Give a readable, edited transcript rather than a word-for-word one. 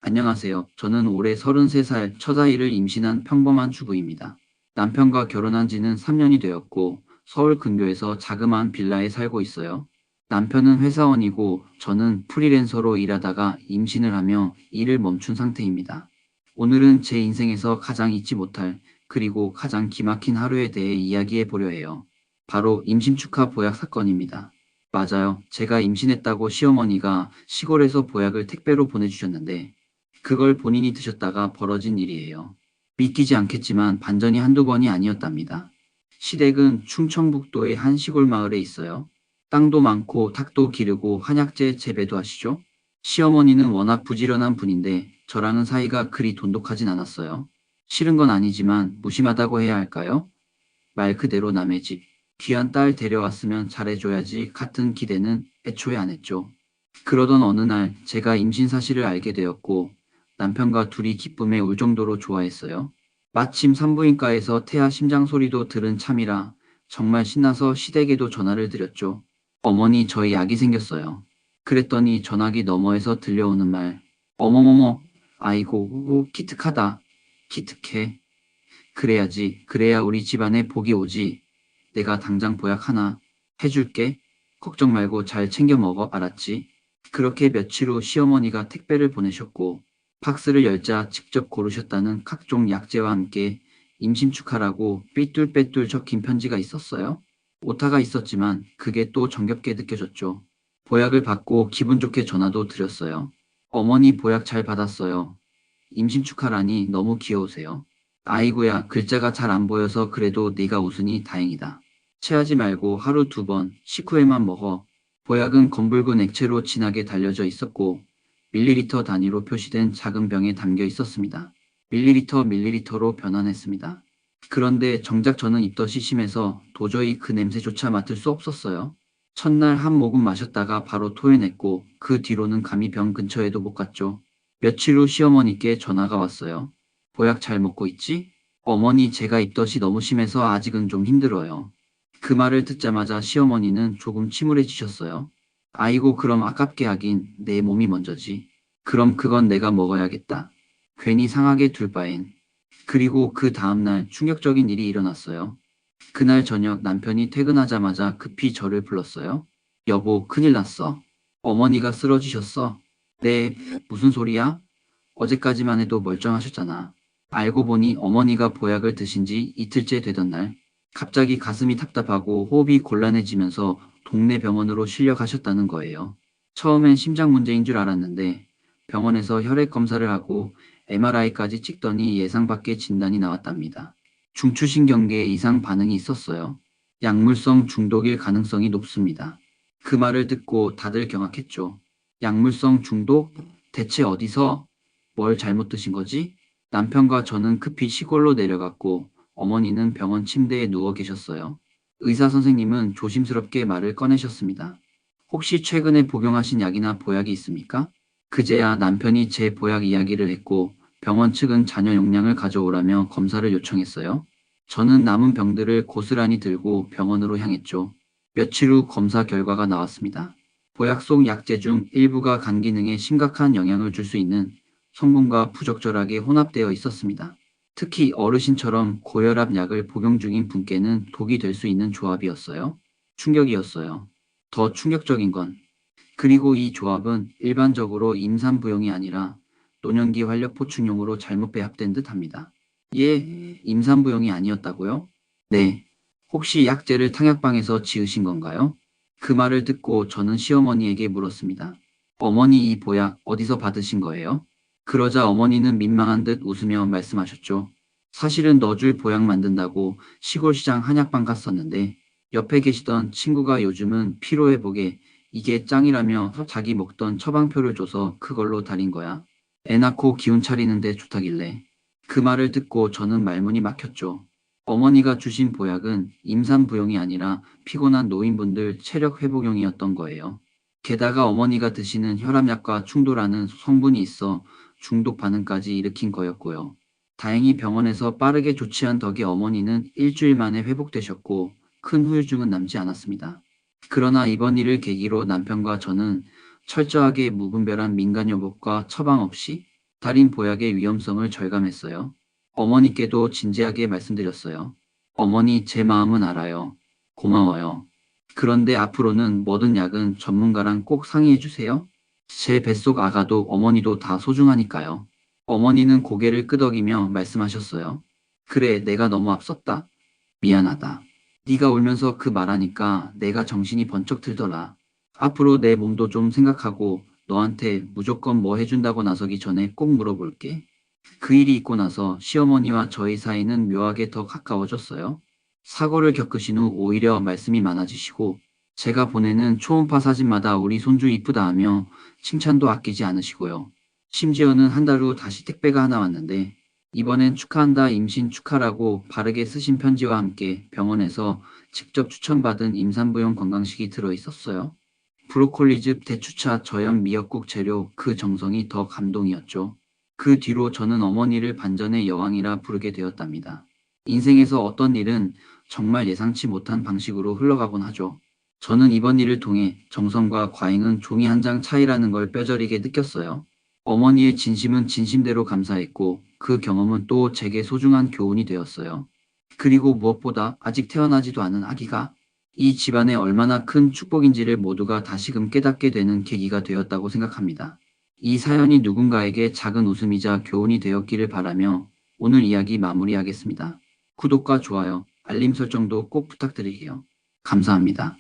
안녕하세요. 저는 올해 33살 첫 아이를 임신한 평범한 주부입니다. 남편과 결혼한 지는 3년이 되었고 서울 근교에서 자그마한 빌라에 살고 있어요. 남편은 회사원이고 저는 프리랜서로 일하다가 임신을 하며 일을 멈춘 상태입니다. 오늘은 제 인생에서 가장 잊지 못할 그리고 가장 기막힌 하루에 대해 이야기해 보려 해요. 바로 임신 축하 보약 사건입니다. 맞아요. 제가 임신했다고 시어머니가 시골에서 보약을 택배로 보내주셨는데 그걸 본인이 드셨다가 벌어진 일이에요. 믿기지 않겠지만 반전이 한두 번이 아니었답니다. 시댁은 충청북도의 한 시골 마을에 있어요. 땅도 많고 닭도 기르고 한약재 재배도 하시죠. 시어머니는 워낙 부지런한 분인데 저라는 사이가 그리 돈독하진 않았어요. 싫은 건 아니지만 무심하다고 해야 할까요? 말 그대로 남의 집. 귀한 딸 데려왔으면 잘해줘야지 같은 기대는 애초에 안 했죠. 그러던 어느 날 제가 임신 사실을 알게 되었고 남편과 둘이 기쁨에 울 정도로 좋아했어요. 마침 산부인과에서 태아 심장 소리도 들은 참이라 정말 신나서 시댁에도 전화를 드렸죠. 어머니 저희 아기 생겼어요. 그랬더니 전화기 너머에서 들려오는 말. 어머머머 아이고 기특하다. 기특해. 그래야지. 그래야 우리 집안에 복이 오지. 내가 당장 보약 하나 해줄게. 걱정 말고 잘 챙겨 먹어. 알았지? 그렇게 며칠 후 시어머니가 택배를 보내셨고 박스를 열자 직접 고르셨다는 각종 약재와 함께 임신 축하라고 삐뚤빼뚤 적힌 편지가 있었어요. 오타가 있었지만 그게 또 정겹게 느껴졌죠. 보약을 받고 기분 좋게 전화도 드렸어요. 어머니 보약 잘 받았어요. 임신 축하라니 너무 귀여우세요. 아이고야 글자가 잘 안 보여서 그래도 네가 웃으니 다행이다. 체하지 말고 하루 2번 식후에만 먹어. 보약은 검붉은 액체로 진하게 달려져 있었고 밀리리터 단위로 표시된 작은 병에 담겨 있었습니다. 밀리리터로 변환했습니다. 그런데 정작 저는 입덧이 심해서 도저히 그 냄새조차 맡을 수 없었어요. 첫날 한 모금 마셨다가 바로 토해냈고 그 뒤로는 감히 병 근처에도 못 갔죠. 며칠 후 시어머니께 전화가 왔어요. 보약 잘 먹고 있지? 어머니 제가 입덧이 너무 심해서 아직은 좀 힘들어요. 그 말을 듣자마자 시어머니는 조금 침울해지셨어요. 아이고 그럼 아깝게 하긴 내 몸이 먼저지. 그럼 그건 내가 먹어야겠다. 괜히 상하게 둘 바엔. 그리고 그 다음날 충격적인 일이 일어났어요. 그날 저녁 남편이 퇴근하자마자 급히 저를 불렀어요. 여보 큰일 났어. 어머니가 쓰러지셨어. 네, 무슨 소리야? 어제까지만 해도 멀쩡하셨잖아. 알고 보니 어머니가 보약을 드신 지 이틀째 되던 날, 갑자기 가슴이 답답하고 호흡이 곤란해지면서 동네 병원으로 실려가셨다는 거예요. 처음엔 심장 문제인 줄 알았는데 병원에서 혈액 검사를 하고 MRI까지 찍더니 예상 밖의 진단이 나왔답니다. 중추신경계에 이상 반응이 있었어요. 약물성 중독일 가능성이 높습니다. 그 말을 듣고 다들 경악했죠. 약물성 중독? 대체 어디서? 뭘 잘못 드신 거지? 남편과 저는 급히 시골로 내려갔고 어머니는 병원 침대에 누워 계셨어요. 의사 선생님은 조심스럽게 말을 꺼내셨습니다. 혹시 최근에 복용하신 약이나 보약이 있습니까? 그제야 남편이 제 보약 이야기를 했고 병원 측은 잔여 용량을 가져오라며 검사를 요청했어요. 저는 남은 병들을 고스란히 들고 병원으로 향했죠. 며칠 후 검사 결과가 나왔습니다. 보약 속 약재 중 일부가 간 기능에 심각한 영향을 줄 수 있는 성분과 부적절하게 혼합되어 있었습니다. 특히 어르신처럼 고혈압 약을 복용 중인 분께는 독이 될 수 있는 조합이었어요. 충격이었어요. 더 충격적인 건 그리고 이 조합은 일반적으로 임산부용이 아니라 노년기 활력 보충용으로 잘못 배합된 듯합니다. 예, 임산부용이 아니었다고요? 네. 혹시 약재를 탕약방에서 지으신 건가요? 그 말을 듣고 저는 시어머니에게 물었습니다. 어머니 이 보약 어디서 받으신 거예요? 그러자 어머니는 민망한 듯 웃으며 말씀하셨죠. 사실은 너줄 보약 만든다고 시골시장 한약방 갔었는데 옆에 계시던 친구가 요즘은 피로회복에 이게 짱이라며 자기 먹던 처방표를 줘서 그걸로 다린 거야. 애 낳고 기운 차리는데 좋다길래. 그 말을 듣고 저는 말문이 막혔죠. 어머니가 주신 보약은 임산부용이 아니라 피곤한 노인분들 체력 회복용이었던 거예요. 게다가 어머니가 드시는 혈압약과 충돌하는 성분이 있어 중독 반응까지 일으킨 거였고요. 다행히 병원에서 빠르게 조치한 덕에 어머니는 일주일 만에 회복되셨고 큰 후유증은 남지 않았습니다. 그러나 이번 일을 계기로 남편과 저는 철저하게 무분별한 민간요법과 처방 없이 살인 보약의 위험성을 절감했어요. 어머니께도 진지하게 말씀드렸어요. 어머니, 제 마음은 알아요. 고마워요. 그런데 앞으로는 뭐든 약은 전문가랑 꼭 상의해 주세요. 제 뱃속 아가도 어머니도 다 소중하니까요. 어머니는 고개를 끄덕이며 말씀하셨어요. 그래, 내가 너무 앞섰다. 미안하다. 네가 울면서 그 말하니까 내가 정신이 번쩍 들더라. 앞으로 내 몸도 좀 생각하고 너한테 무조건 뭐 해준다고 나서기 전에 꼭 물어볼게. 그 일이 있고 나서 시어머니와 저희 사이는 묘하게 더 가까워졌어요. 사고를 겪으신 후 오히려 말씀이 많아지시고 제가 보내는 초음파 사진마다 우리 손주 이쁘다 하며 칭찬도 아끼지 않으시고요. 심지어는 한 달 후 다시 택배가 하나 왔는데 이번엔 축하한다 임신 축하라고 바르게 쓰신 편지와 함께 병원에서 직접 추천받은 임산부용 건강식이 들어 있었어요. 브로콜리즙, 대추차, 저염 미역국 재료 그 정성이 더 감동이었죠. 그 뒤로 저는 어머니를 반전의 여왕이라 부르게 되었답니다. 인생에서 어떤 일은 정말 예상치 못한 방식으로 흘러가곤 하죠. 저는 이번 일을 통해 정성과 과잉은 종이 한 장 차이라는 걸 뼈저리게 느꼈어요. 어머니의 진심은 진심대로 감사했고 그 경험은 또 제게 소중한 교훈이 되었어요. 그리고 무엇보다 아직 태어나지도 않은 아기가 이 집안에 얼마나 큰 축복인지를 모두가 다시금 깨닫게 되는 계기가 되었다고 생각합니다. 이 사연이 누군가에게 작은 웃음이자 교훈이 되었기를 바라며 오늘 이야기 마무리하겠습니다. 구독과 좋아요, 알림 설정도 꼭 부탁드릴게요. 감사합니다.